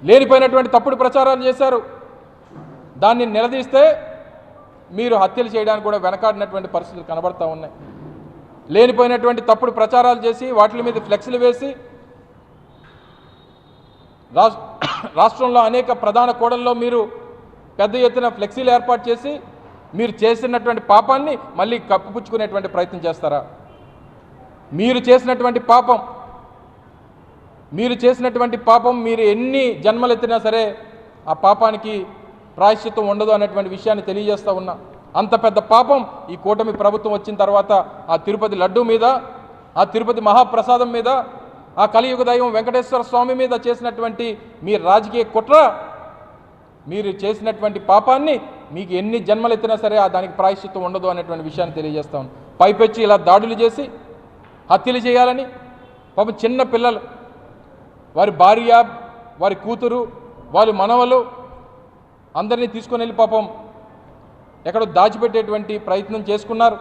లేనిపోయినటువంటి తప్పుడు ప్రచారాలు చేశారు. దాన్ని నిలదీస్తే మీరు హత్యలు చేయడానికి కూడా వెనకాడినటువంటి పరిస్థితులు కనబడతా ఉన్నాయి. లేనిపోయినటువంటి తప్పుడు ప్రచారాలు చేసి వాటి మీద ఫ్లెక్స్లు వేసి రాష్ట్రంలో అనేక ప్రధాన కూడల్లో మీరు పెద్ద ఎత్తున ఫ్లెక్సీలు ఏర్పాటు చేసి మీరు చేసినటువంటి పాపాన్ని మళ్ళీ కప్పిపుచ్చుకునేటువంటి ప్రయత్నం చేస్తారా? మీరు చేసినటువంటి పాపం మీరు ఎన్ని జన్మలెత్తినా సరే ఆ పాపానికి ప్రాయశ్చిత్తం ఉండదు అనేటువంటి విషయాన్ని తెలియజేస్తూ ఉన్నా. అంత పెద్ద పాపం ఈ కూటమి ప్రభుత్వం వచ్చిన తర్వాత ఆ తిరుపతి లడ్డూ మీద, ఆ తిరుపతి మహాప్రసాదం మీద, ఆ కలియుగ దైవం వెంకటేశ్వర స్వామి మీద చేసినటువంటి మీ రాజకీయ కుట్ర, మీరు చేసినటువంటి పాపాన్ని మీకు ఎన్ని జన్మలెత్తినా సరే దానికి ప్రాయశ్చిత్తం ఉండదు అనేటువంటి విషయాన్ని తెలియజేస్తా ఉన్నాం. పైపెచ్చి ఇలా దాడులు చేసి హత్యలు చేయాలని పాపం చిన్న పిల్లలు, వారి భార్య, వారి కూతురు, వారి మనవలు అందరినీ తీసుకొని వెళ్ళి పాపం ఎక్కడో దాచిపెట్టేటువంటి ప్రయత్నం చేసుకున్నారు.